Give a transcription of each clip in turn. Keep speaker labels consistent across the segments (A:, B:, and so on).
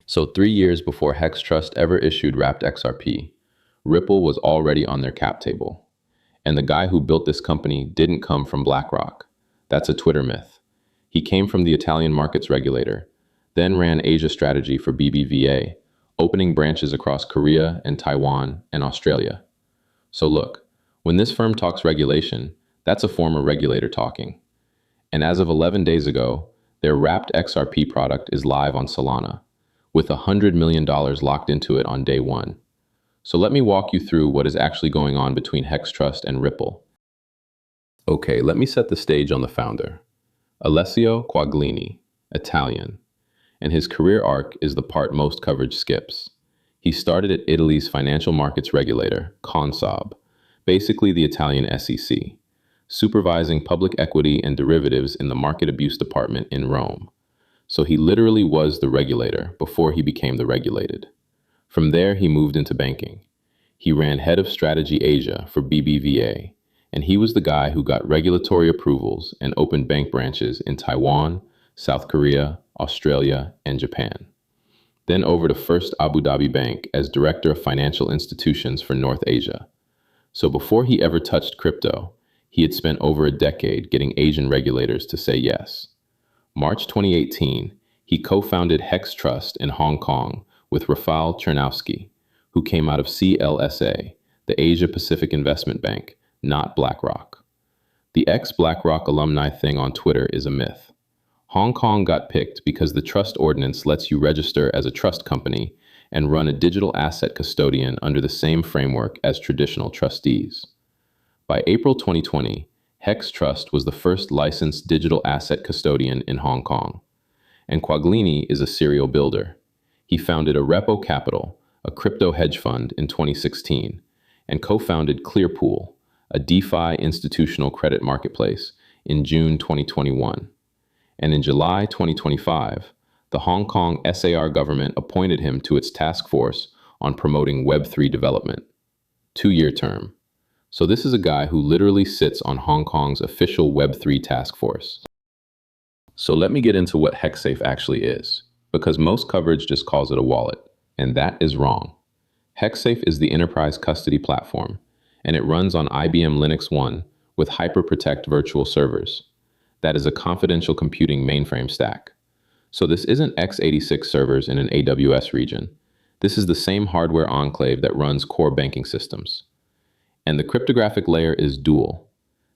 A: So 3 years before Hex Trust ever issued wrapped XRP, Ripple was already on their cap table. And the guy who built this company didn't come from BlackRock. That's a Twitter myth. He came from the Italian markets regulator, then ran Asia strategy for BBVA, opening branches across Korea and Taiwan and Australia. So look, when this firm talks regulation, that's a former regulator talking. And as of 11 days ago, their wrapped XRP product is live on Solana, with $100 million locked into it on day one. So let me walk you through what is actually going on between Hex Trust and Ripple. Okay, let me set the stage on the founder. Alessio Quaglini, Italian, and his career arc is the part most coverage skips. He started at Italy's financial markets regulator, Consob, basically the Italian SEC, supervising public equity and derivatives in the market abuse department in Rome. So he literally was the regulator before he became the regulated. From there, he moved into banking. He ran head of strategy Asia for BBVA, and he was the guy who got regulatory approvals and opened bank branches in Taiwan, South Korea, Australia, and Japan. Then over to First Abu Dhabi Bank as director of financial institutions for North Asia. So before he ever touched crypto, he had spent over a decade getting Asian regulators to say yes. March 2018, he co-founded Hex Trust in Hong Kong with Rafal Chernowski, who came out of CLSA, the Asia Pacific Investment Bank, not BlackRock. The ex-BlackRock alumni thing on Twitter is a myth. Hong Kong got picked because the trust ordinance lets you register as a trust company and run a digital asset custodian under the same framework as traditional trustees. By April 2020, Hex Trust was the first licensed digital asset custodian in Hong Kong. And Quaglini is a serial builder. He founded a Repo Capital, a crypto hedge fund, in 2016, and co-founded Clearpool, a DeFi institutional credit marketplace, in June 2021. And in July 2025, the Hong Kong SAR government appointed him to its task force on promoting Web3 development. 2-year term. So this is a guy who literally sits on Hong Kong's official Web3 task force. So let me get into what Hex Safe actually is, because most coverage just calls it a wallet, and that is wrong. Hex Safe is the enterprise custody platform, and it runs on IBM LinuxONE with HyperProtect virtual servers. That is a confidential computing mainframe stack. So this isn't x86 servers in an AWS region. This is the same hardware enclave that runs core banking systems. And the cryptographic layer is dual.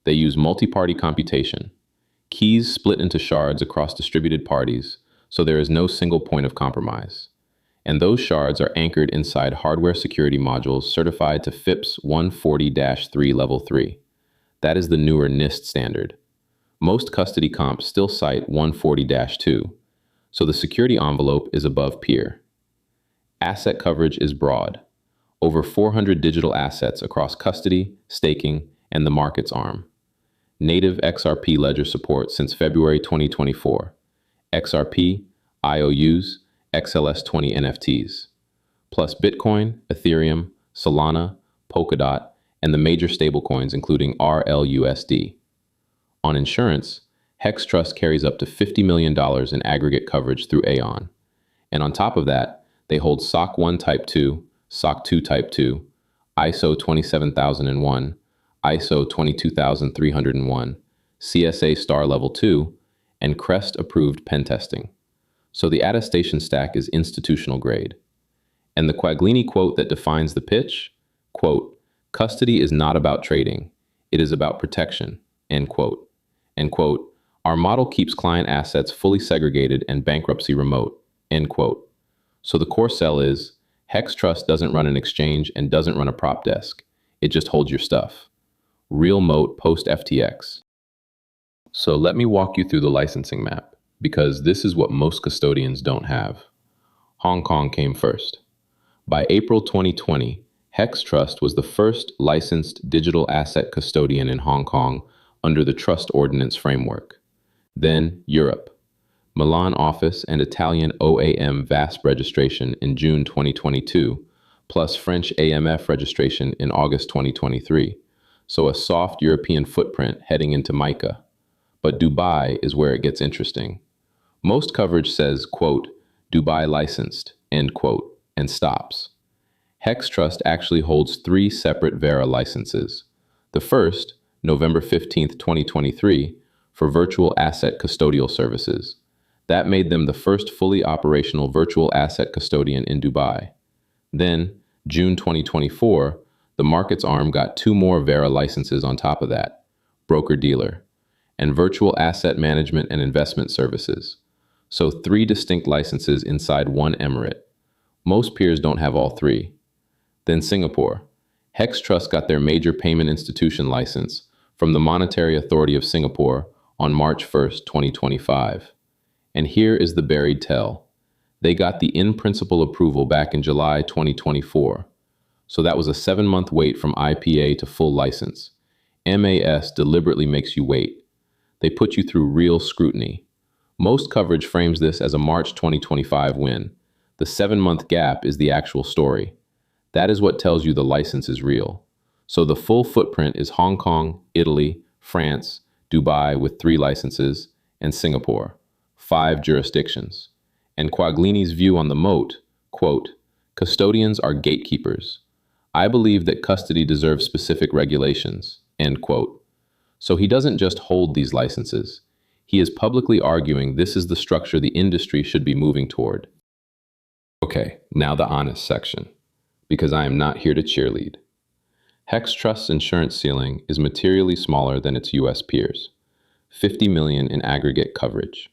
A: They use multi-party computation. Keys split into shards across distributed parties, so there is no single point of compromise. And those shards are anchored inside hardware security modules certified to FIPS 140-3 Level 3. That is the newer NIST standard. Most custody comps still cite 140-2, so the security envelope is above peer. Asset coverage is broad. Over 400 digital assets across custody, staking, and the markets arm. Native XRP ledger support since February 2024. XRP, IOUs, XLS20 NFTs. Plus Bitcoin, Ethereum, Solana, Polkadot, and the major stablecoins including RLUSD. On insurance, Hex Trust carries up to $50 million in aggregate coverage through Aon. And on top of that, they hold SOC 1 Type 2, SOC 2 Type 2, ISO 27001, ISO 22301, CSA Star Level 2, and CREST-approved pen testing. So the attestation stack is institutional grade. And the Quaglini quote that defines the pitch, quote, "Custody is not about trading, it is about protection," end quote. And quote, "Our model keeps client assets fully segregated and bankruptcy remote," end quote. So the core sell is, Hex Trust doesn't run an exchange and doesn't run a prop desk. It just holds your stuff. Real moat post FTX. So let me walk you through the licensing map, because this is what most custodians don't have. Hong Kong came first. By April 2020, Hex Trust was the first licensed digital asset custodian in Hong Kong under the Trust Ordinance framework. Then Europe. Milan office and Italian OAM VASP registration in June 2022, plus French AMF registration in August 2023. So a soft European footprint heading into MiCA. But Dubai is where it gets interesting. Most coverage says, quote, "Dubai licensed," end quote, and stops. Hex Trust actually holds three separate VARA licenses. The first, November 15, 2023, for virtual asset custodial services. That made them the first fully operational virtual asset custodian in Dubai. Then, June 2024, the markets arm got two more VARA licenses on top of that, broker-dealer, and virtual asset management and investment services. So three distinct licenses inside one emirate. Most peers don't have all three. Then Singapore. Hex Trust got their major payment institution license from the Monetary Authority of Singapore on March 1st, 2025. And here is the buried tell. They got the in-principle approval back in July 2024. So that was a 7-month wait from IPA to full license. MAS deliberately makes you wait. They put you through real scrutiny. Most coverage frames this as a March 2025 win. The 7-month gap is the actual story. That is what tells you the license is real. So the full footprint is Hong Kong, Italy, France, Dubai with 3 licenses, and Singapore, 5 jurisdictions. And Quaglini's view on the moat, quote, custodians are gatekeepers. I believe that custody deserves specific regulations, end quote. So he doesn't just hold these licenses. He is publicly arguing this is the structure the industry should be moving toward. Okay, now the honest section, because I am not here to cheerlead. Hex Trust's insurance ceiling is materially smaller than its US peers, 50 million in aggregate coverage.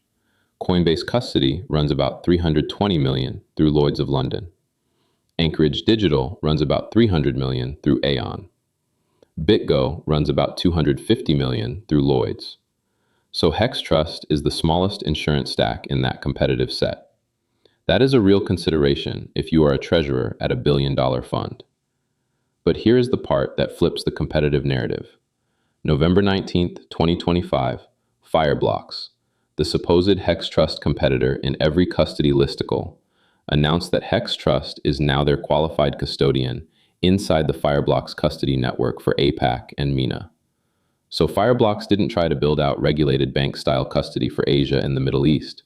A: Coinbase Custody runs about 320 million through Lloyd's of London. Anchorage Digital runs about 300 million through Aon. BitGo runs about 250 million through Lloyd's. So Hex Trust is the smallest insurance stack in that competitive set. That is a real consideration if you are a treasurer at a billion-dollar fund. But here is the part that flips the competitive narrative. November 19th, 2025, Fireblocks, the supposed Hex Trust competitor in every custody listicle, announced that Hex Trust is now their qualified custodian inside the Fireblocks custody network for APAC and MENA. So Fireblocks didn't try to build out regulated bank-style custody for Asia and the Middle East.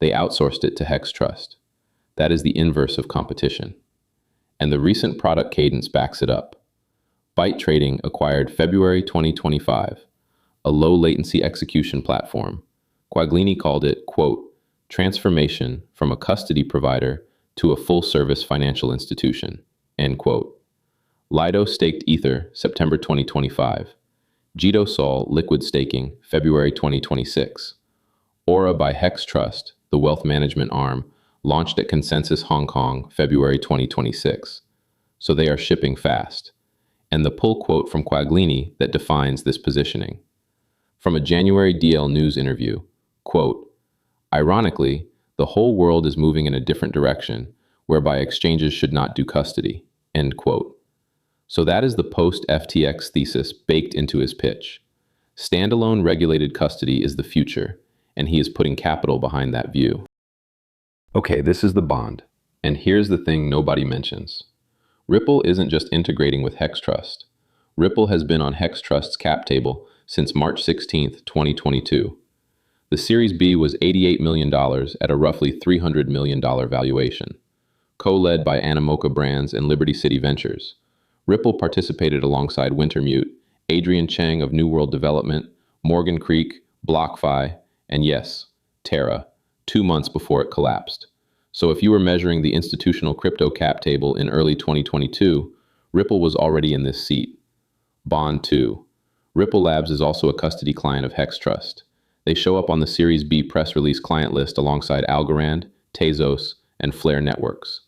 A: They outsourced it to Hex Trust. That is the inverse of competition. And the recent product cadence backs it up. Byte Trading acquired February 2025, a low-latency execution platform. Quaglini called it, quote, transformation from a custody provider to a full-service financial institution, end quote. Lido staked Ether, September 2025. Jito Sol liquid staking, February 2026. Aura by Hex Trust, the wealth management arm, launched at Consensus Hong Kong, February 2026. So they are shipping fast. And the pull quote from Quaglini that defines this positioning. From a January DL News interview, quote, ironically, the whole world is moving in a different direction, whereby exchanges should not do custody, end quote. So that is the post-FTX thesis baked into his pitch. Standalone regulated custody is the future, and he is putting capital behind that view. Okay, this is the bond. And here's the thing nobody mentions. Ripple isn't just integrating with Hex Trust. Ripple has been on Hex Trust's cap table since March 16th, 2022. The Series B was $88 million at a roughly $300 million valuation. Co-led by Animoca Brands and Liberty City Ventures, Ripple participated alongside Wintermute, Adrian Cheng of New World Development, Morgan Creek, BlockFi, and yes, Terra, 2 months before it collapsed. So if you were measuring the institutional crypto cap table in early 2022, Ripple was already in this seat. Bond 2. Ripple Labs is also a custody client of Hex Trust. They show up on the Series B press release client list alongside Algorand, Tezos, and Flare Networks.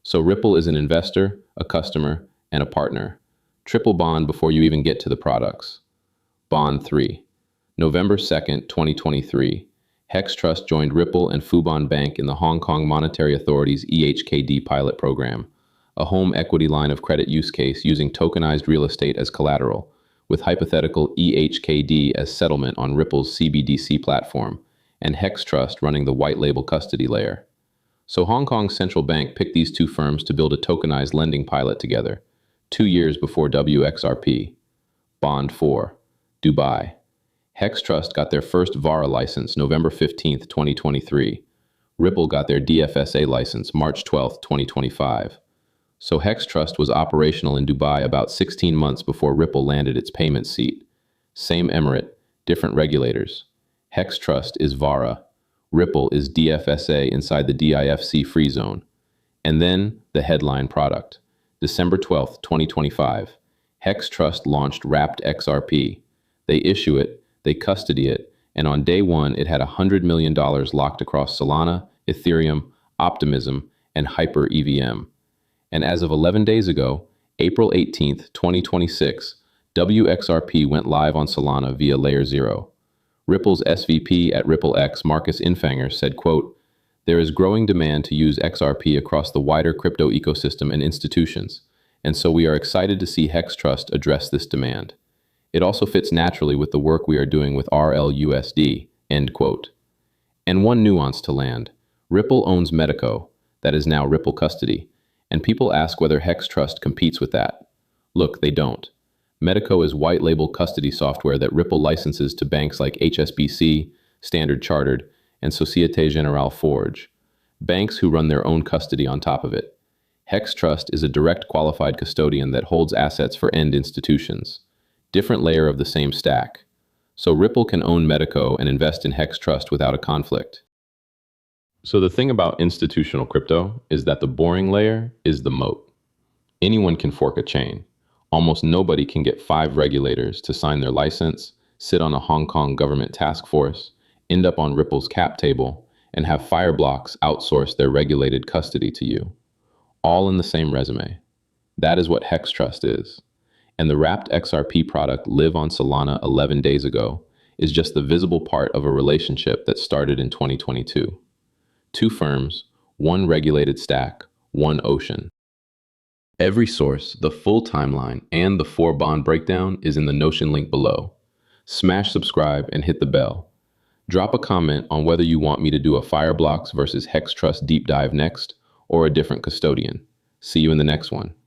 A: So Ripple is an investor, a customer, and a partner. Triple bond before you even get to the products. Bond 3. November 2nd, 2023. Hex Trust joined Ripple and Fubon Bank in the Hong Kong Monetary Authority's EHKD pilot program, a home equity line of credit use case using tokenized real estate as collateral, with hypothetical EHKD as settlement on Ripple's CBDC platform, and Hex Trust running the white label custody layer. So Hong Kong's central bank picked these two firms to build a tokenized lending pilot together, 2 years before wXRP. Bond 4. Dubai. Hex Trust got their first VARA license November 15th, 2023. Ripple got their DFSA license March 12, 2025. So Hex Trust was operational in Dubai about 16 months before Ripple landed its payment seat. Same emirate, different regulators. Hex Trust is VARA. Ripple is DFSA inside the DIFC free zone. And then the headline product. December 12, 2025. Hex Trust launched wrapped XRP. They issue it, they custody it, and on day one it had $100 million locked across Solana, Ethereum, Optimism, and HyperEVM. And as of 11 days ago, April 18th, 2026, wXRP went live on Solana via Layer 0. Ripple's SVP at RippleX, Markus Infanger, said, quote, "There is growing demand to use XRP across the wider crypto ecosystem and institutions, and so we are excited to see Hex Trust address this demand. It also fits naturally with the work we are doing with RLUSD," end quote. And one nuance to land. Ripple owns Medico, that is now Ripple Custody, and people ask whether Hex Trust competes with that. Look, they don't. Medico is white label custody software that Ripple licenses to banks like HSBC, Standard Chartered, and Societe Generale Forge, banks who run their own custody on top of it. Hex Trust is a direct qualified custodian that holds assets for end institutions. Different layer of the same stack. So Ripple can own Medico and invest in Hex Trust without a conflict. So the thing about institutional crypto is that the boring layer is the moat. Anyone can fork a chain. Almost nobody can get 5 regulators to sign their license, sit on a Hong Kong government task force, end up on Ripple's cap table, and have Fireblocks outsource their regulated custody to you. All in the same resume. That is what Hex Trust is. And the wrapped XRP product live on Solana 11 days ago is just the visible part of a relationship that started in 2022. 2 firms, 1 regulated stack, 1 ocean. Every source, the full timeline, and the 4 bond breakdown is in the Notion link below. Smash subscribe and hit the bell. Drop a comment on whether you want me to do a Fireblocks versus Hex Trust deep dive next, or a different custodian. See you in the next one.